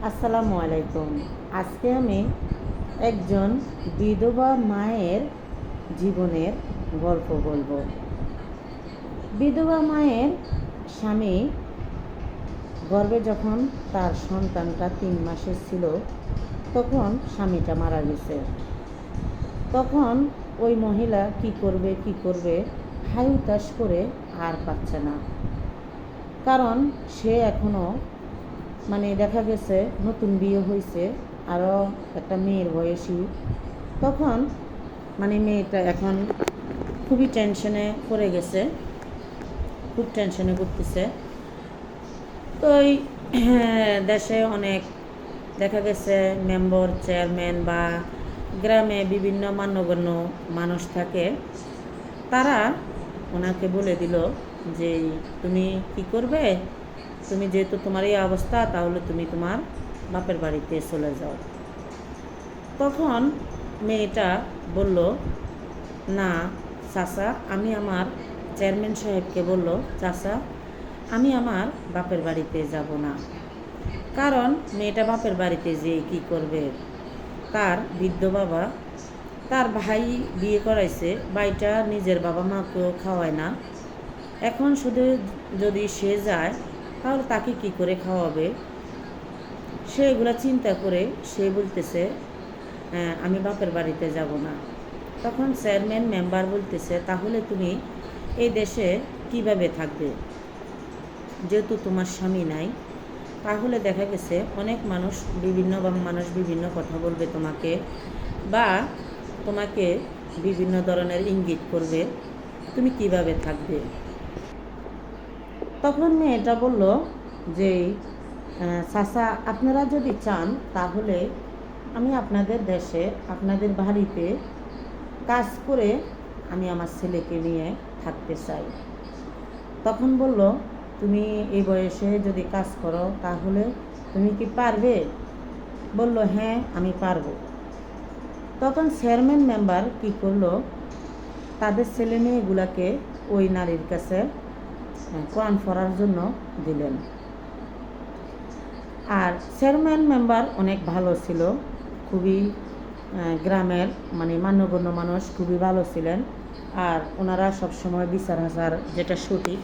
আসসালামু আলাইকুম। আজকে আমি একজন বিধবা মায়ের জীবনের গল্প বলবো। বিধবা মায়ের স্বামী গর্ভে যখন তার সন্তানটা 3 মাসের ছিল, তখন স্বামীটা মারা গেছে। তখন ওই মহিলা কি করবে হাই উতাস করে আর পাচ্ছে না। কারণ সে এখনও দেখা গেছে নতুন বিয়ে হয়েছে, আরও একটা মেয়ের বয়সী। তখন মেয়েটা এখন খুবই টেনশনে পড়ে গেছে, খুব টেনশনে করতেছে। তো এই দেশে অনেক দেখা গেছে মেম্বার, চেয়ারম্যান বা গ্রামে বিভিন্ন মান্যগণ্য মানুষ থাকে। তারা ওনাকে বলে দিল যে তুমি কি করবে, তুমি যেহেতু তোমার এই অবস্থা, তাহলে তুমি তোমার বাপের বাড়িতে চলে যাও। তখন মেয়েটা বলল, না চাচা, আমি আমার চেয়ারম্যান সাহেবকে বলল, চাচা আমি আমার বাপের বাড়িতে যাব না। কারণ মেয়েটা বাপের বাড়িতে যেয়ে কী করবে? তার বৃদ্ধ বাবা, তার ভাই বিয়ে করাইছে, ভাইটা নিজের বাবা মাকেও খাওয়ায় না। এখন শুধু যদি সে যায় তাহলে তাকে কি করে খাওয়াবে? সে এগুলো চিন্তা করে সে বলতেছে, আমি বাপের বাড়িতে যাব না। তখন চেয়ারম্যান মেম্বার বলতেছে, তাহলে তুমি এই দেশে কিভাবে থাকবে? যেহেতু তোমার স্বামী নাই, তাহলে দেখা গেছে অনেক মানুষ বিভিন্ন কথা বলবে তোমাকে, বা তোমাকে বিভিন্ন ধরনের ইঙ্গিত করবে, তুমি কিভাবে থাকবে? তখন মেয়েটা বলল যে চাচা, আপনারা যদি চান তাহলে আমি আপনাদের দেশে, আপনাদের বাড়িতে কাজ করে আমি আমার ছেলেকে নিয়ে থাকতে চাই। তখন বলল, তুমি এই বয়সে যদি কাজ করো তাহলে তুমি কি পারবে? বলল, হ্যাঁ আমি পারবো। তখন চেয়ারম্যান মেম্বার কি করলো, তাদের ছেলে মেয়েগুলাকে ওই নারীর কাছে কোরআন পড়ার জন্য দিলেন। আর চেয়ারম্যান মেম্বার অনেক ভালো ছিল, খুবই গ্রামের মান্যগণ্য মানুষ, খুবই ভালো ছিলেন। আর ওনারা সবসময় বিচার আচার যেটা সঠিক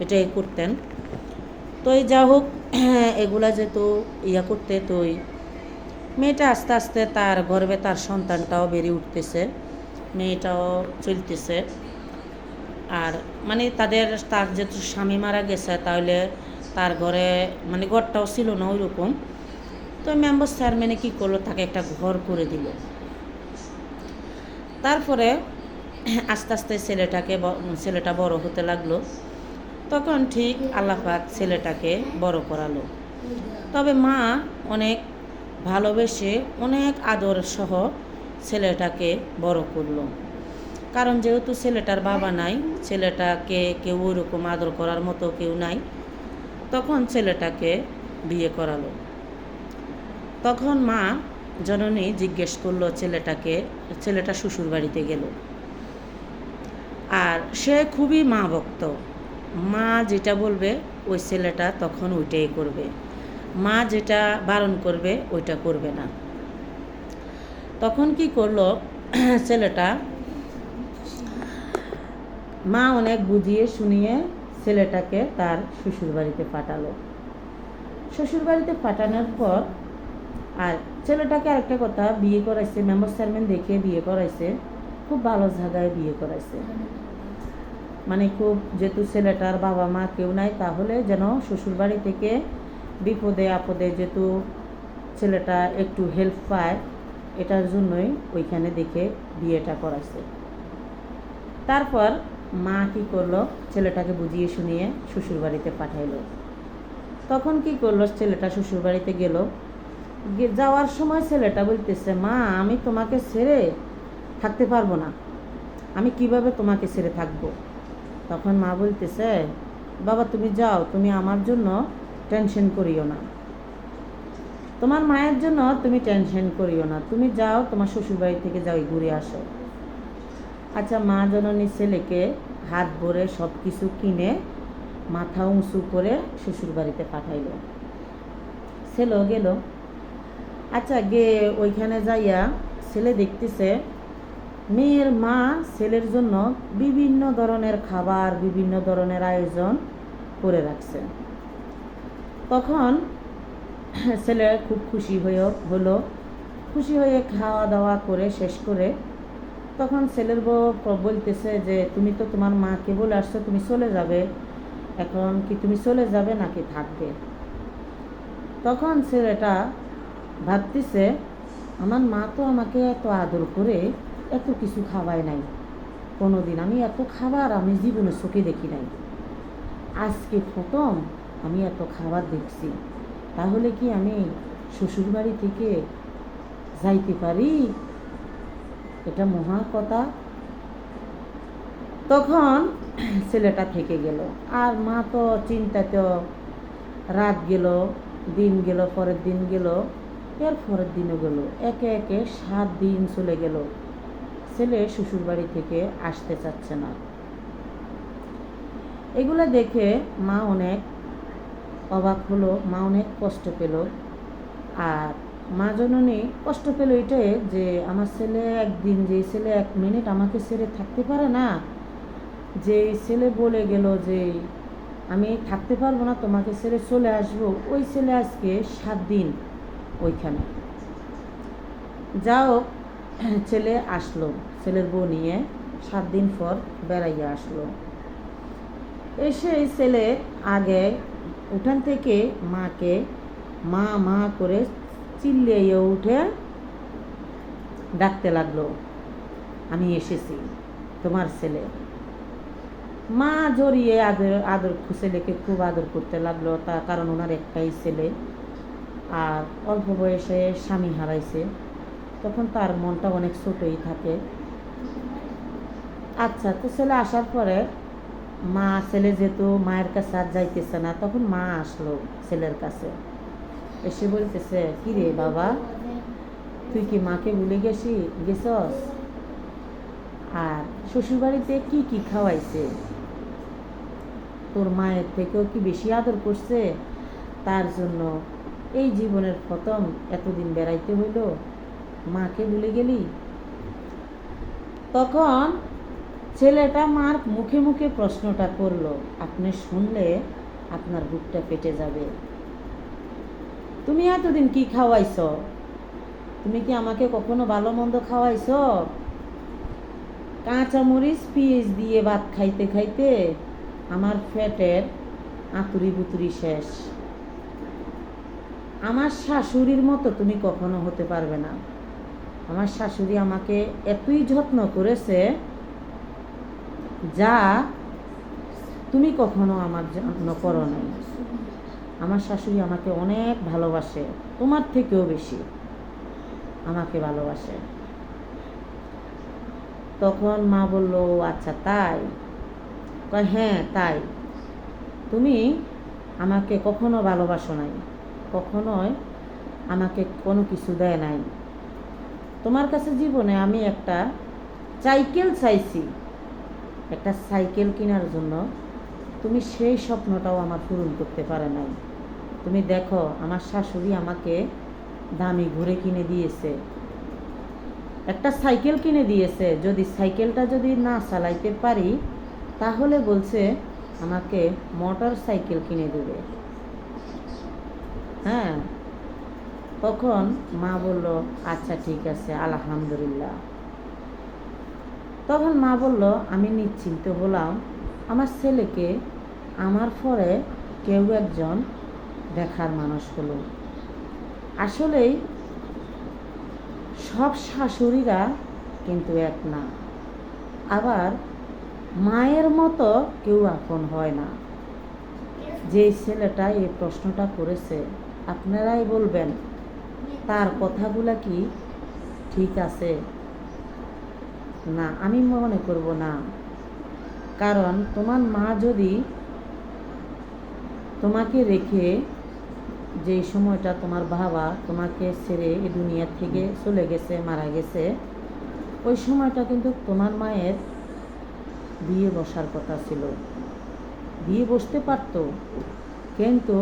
এটাই করতেন। তো এই যা হোক, এগুলা যেহেতু করতে, তো মেয়েটা আস্তে আস্তে তার গর্ভে তার সন্তানটাও বেড়ে উঠতেছে, মেয়েটাও চলতেছে। আর তার যেহেতু স্বামী মারা গেছে, তাহলে তার ঘরে ঘরটাও ছিল না ওই রকম। তো মেম্বার চেয়ারম্যানে কী করলো, তাকে একটা ঘর করে দিল। তারপরে আস্তে আস্তে ছেলেটা বড় হতে লাগলো। তখন ঠিক আল্লাহ পাক ছেলেটাকে বড় করালো। তবে মা অনেক ভালোবেসে, অনেক আদর সহ ছেলেটাকে বড় করলো। কারণ যেহেতু ছেলেটার বাবা নাই, ছেলেটাকে কেউ ওইরকম আদর করার মতো কেউ নাই, তখন ছেলেটাকে বিয়ে করালো। তখন মা জননী জিজ্ঞেস করলো ছেলেটা শ্বশুর বাড়িতে গেল। আর সে খুবই মা ভক্ত, মা যেটা বলবে ওই ছেলেটা তখন ওইটাই করবে, মা যেটা বারণ করবে ওইটা করবে না। তখন কি করলো ছেলেটা, মা অনেক বুঝিয়ে শুনিয়ে ছেলেটাকে তার শ্বশুর বাড়িতে পাঠালো। শ্বশুর বাড়িতে পাঠানোর পর আর ছেলেটাকে আরেকটা কথা, বিয়ে করাইছে মেম্বার চেয়ারম্যান দেখে বিয়ে করাইছে, খুব ভালো জায়গায় বিয়ে করাইছে। খুব, যেহেতু ছেলেটার বাবা মা কেউ নাই, তাহলে যেন শ্বশুর বাড়ি থেকে বিপদে আপদে যেহেতু ছেলেটা একটু হেল্প পায়, এটার জন্যই ওইখানে দেখে বিয়েটা করাইছে। তারপর মা কি করলো, ছেলেটাকে বুঝিয়ে শুনিয়ে শ্বশুর বাড়িতে পাঠাইলো। তখন কি করলো, ছেলেটা শ্বশুর বাড়িতে গেল। যাওয়ার সময় ছেলেটা বলতেছে, মা আমি তোমাকে ছেড়ে থাকতে পারবো না, আমি কিভাবে তোমাকে ছেড়ে থাকবো? তখন মা বলতেছে, বাবা তুমি যাও, তুমি আমার জন্য টেনশন করিও না, তোমার মায়ের জন্য তুমি টেনশন করিও না, তুমি যাও, তোমার শ্বশুর বাড়ি থেকে যাও, ঘুরে আসো। আচ্ছা, মা জননী ছেলেকে হাত ভরে সব কিছু কিনে মাথা উঁচু করে শ্বশুর বাড়িতে পাঠাইল। ছেলেও গেল। আচ্ছা, গে ওইখানে যাইয়া ছেলে দেখতেছে মেয়ের মা ছেলের জন্য বিভিন্ন ধরনের খাবার, বিভিন্ন ধরনের আয়োজন করে রাখছে। তখন ছেলে খুব খুশি হলো। খুশি হয়ে খাওয়া দাওয়া করে শেষ করে তখন ছেলের বউ বলতেছে যে তুমি তো তোমার মাকে বলে আসছো তুমি চলে যাবে, এখন কি তুমি চলে যাবে নাকি থাকবে? তখন ছেলেটা ভাবতেছে আমার মা তো আমাকে এত আদর করে এত কিছু খাওয়ায় নাই, কোনোদিন আমি এত খাবার আমি জীবনে চোখে দেখি নাই, আজকে প্রথম আমি এত খাবার দেখছি। তাহলে কি আমি শ্বশুরবাড়ি থেকে যাইতে পারি? এটা মহা কথা। তখন ছেলেটা থেকে গেল। আর মা তো চিন্তাতে রাত গেল, দিন গেল, পরের দিন গেল, এর পরের দিনও গেল, একে একে 7 দিন চলে গেল। ছেলে শ্বশুরবাড়ি থেকে আসতে চাচ্ছে না। এগুলো দেখে মা অনেক অবাক হলো, মা অনেক কষ্ট পেল। আর মা জননী কষ্ট পেল এটাই যে আমার ছেলে একদিন, যে ছেলে 1 মিনিট আমাকে ছেড়ে থাকতে পারে না, যে ছেলে বলে গেল যে আমি থাকতে পারবো না, তোমাকে ছেড়ে চলে আসবো, ওই ছেলে আজকে 7 দিন ওইখানে। যাও, ছেলে আসলো, ছেলের বউ নিয়ে 7 দিন পর বেড়াইয়া আসলো। এসে এই ছেলে আগে উঠান থেকে মাকে মা মা করে চিল্লিয়ে উঠে ডাকতে লাগলো, আমি এসেছি, তোমার ছেলে। মা জড়িয়ে আদর ছেলেকে খুব আদর করতে লাগলো, তার কারণ ওনার একটাই ছেলে, আর অল্প বয়সে স্বামী হারাইছে, তখন তার মনটা অনেক ছোটই থাকে। আচ্ছা, তো ছেলে আসার পরে মা, ছেলে যেহেতু মায়ের কাছে আর যাইতেছে না, তখন মা আসলো ছেলের কাছে, এসে বলতেছে কি রে বাবা, তুই কি মাকে ভুলে গেছস? আর শ্বশুরবাড়িতে কি কি খাওয়াইছে? তোর মায়ের থেকেও কি বেশি আদর করছে? তার জন্য এই জীবনের প্রথম এতদিন বেড়াইতে হইল, মাকে ভুলে গেলি? তখন ছেলেটা মার মুখে মুখে প্রশ্নটা করলো, আপনি শুনলে আপনার বুকটা ফেটে যাবে। তুমি এতদিন কি খাওয়াইছ? তুমি কি আমাকে কখনো ভালো মন্দ খাওয়াইছ? কাঁচামরিচ পেঁয়াজ দিয়ে ভাত খাইতে খাইতে আমার পেটের আতুরি বুতুরি শেষ। আমার শাশুড়ির মতো তুমি কখনো হতে পারবে না। আমার শাশুড়ি আমাকে এতই যত্ন করেছে যা তুমি কখনো আমার জন্য করো নাই। আমার শাশুড়ি আমাকে অনেক ভালোবাসে, তোমার থেকেও বেশি আমাকে ভালোবাসে। তখন মা বলল, আচ্ছা তাই? কয় হ্যাঁ তাই। তুমি আমাকে কখনো ভালোবাসো নাই, কখনোই আমাকে কোনো কিছু দেয় নাই। তোমার কাছে জীবনে আমি একটা সাইকেল চাইছি, একটা সাইকেল কেনার জন্য, তুমি সেই স্বপ্নটাও আমার পূরণ করতে পারে নাই। তুমি দেখো আমার শাশুড়ি আমাকে দামি ঘুরে কিনে দিয়েছে, একটা সাইকেল কিনে দিয়েছে, যদি সাইকেলটা যদি না চালাইতে পারি তাহলে বলছে আমাকে মোটর সাইকেল কিনে দেবে। হ্যাঁ, তখন মা বলল আচ্ছা ঠিক আছে, আলহামদুলিল্লাহ। তখন মা বলল আমি নিশ্চিন্ত হলাম, আমার ছেলেকে আমার পরে কেউ একজন দেখার মানুষ হলো। আসলেই সব শাশুড়িরা কিন্তু এক না, আবার মায়ের মতো কেউ আপন হয় না। যে ছেলেটা এই প্রশ্নটা করেছে আপনারাই বলবেন তার কথাগুলা কি ঠিক আছে? না, আমি মনে করব না। কারণ তোমার মা যদি তোমাকে রেখে, যেই সময়টা তোমার বাবা তোমাকে ছেড়ে এই দুনিয়া থেকে চলে গেছে, মারা গেছে, ওই সময়টা কিন্তু তোমার মায়ের বিয়ে বসার কথা ছিল, বিয়ে বসতে পারতো, কিন্তু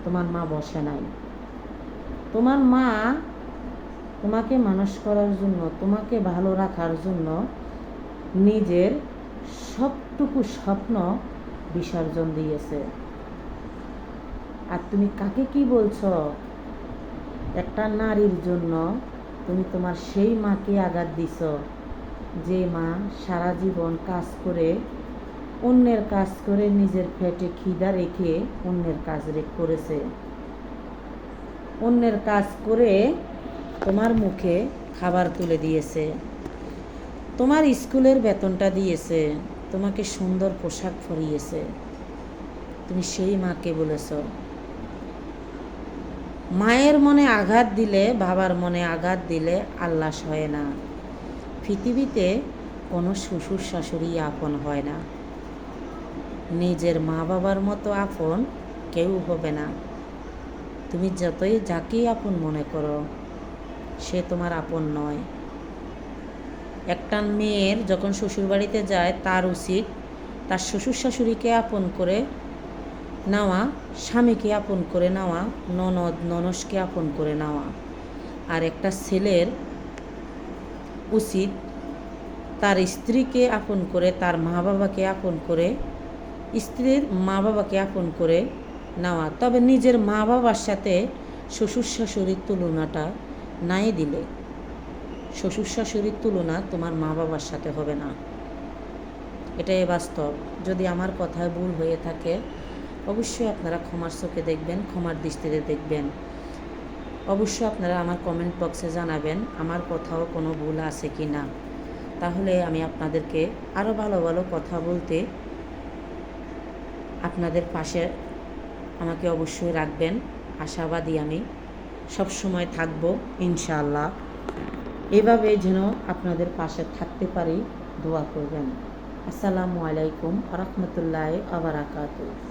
তোমার মা বসে নাই। তোমার মা তোমাকে মানুষ করার জন্য, তোমাকে ভালো রাখার জন্য নিজের সবটুকু স্বপ্ন বিসর্জন দিয়েছে। আর তুমি কাকে কি বলছো? একটা নারীর জন্য তুমি তোমার সেই মাকে আঘাত দিছ, যে মা সারা জীবন কাজ করে, অন্যের কাজ করে, নিজের পেটে খিদা রেখে অন্যের কাজ করেছে, অন্যের কাজ করে তোমার মুখে খাবার তুলে দিয়েছে, তোমার স্কুলের বেতনটা দিয়েছে, তোমাকে সুন্দর পোশাক পরিয়েছে। তুমি সেই মাকে বলেছ। মায়ের মনে আঘাত দিলে, বাবার মনে আঘাত দিলে আল্লাহ সয় না। পৃথিবীতে কোনো শ্বশুর শাশুড়ি আপন হয় না। নিজের মা বাবার মতো আপন কেউ হবে না। তুমি যতই যাকেই আপন মনে করো, সে তোমার আপন নয়। একটা মেয়ের যখন শ্বশুরবাড়িতে যায়, তার উচিত তার শ্বশুর শাশুড়িকে আপন করে নেওয়া, স্বামীকে আপন করে নেওয়া, ননদ ননসকে আপন করে নেওয়া। আর একটা ছেলের উচিত তার স্ত্রীকে আপন করে, তার মা বাবাকে আপন করে, স্ত্রীর মা বাবাকে আপন করে নেওয়া। তবে নিজের মা বাবার সাথে শ্বশুর শাশুড়ির তুলনাটা নাই দিলে, শ্বশুর শাশুড়ির তুলনা তোমার মা বাবার সাথে হবে না। এটাই বাস্তব। যদি আমার কথায় ভুল হয়ে থাকে, অবশ্যই আপনারা ক্ষমার চোখে দেখবেন, ক্ষমার দৃষ্টিতে দেখবেন। অবশ্যই আপনারা আমার কমেন্ট বক্সে জানাবেন আমার কথাও কোনো ভুল আছে কি না। তাহলে আমি আপনাদেরকে আরও ভালো ভালো কথা বলতে আপনাদের পাশে আমাকে অবশ্যই রাখবেন। আশাবাদী আমি সব সময় থাকব ইনশাআল্লাহ। এভাবে যেন আপনাদের পাশে থাকতে পারি, দোয়া করবেন। আসসালামু আলাইকুম ওয়া রাহমাতুল্লাহি ওয়া বারাকাতুহু।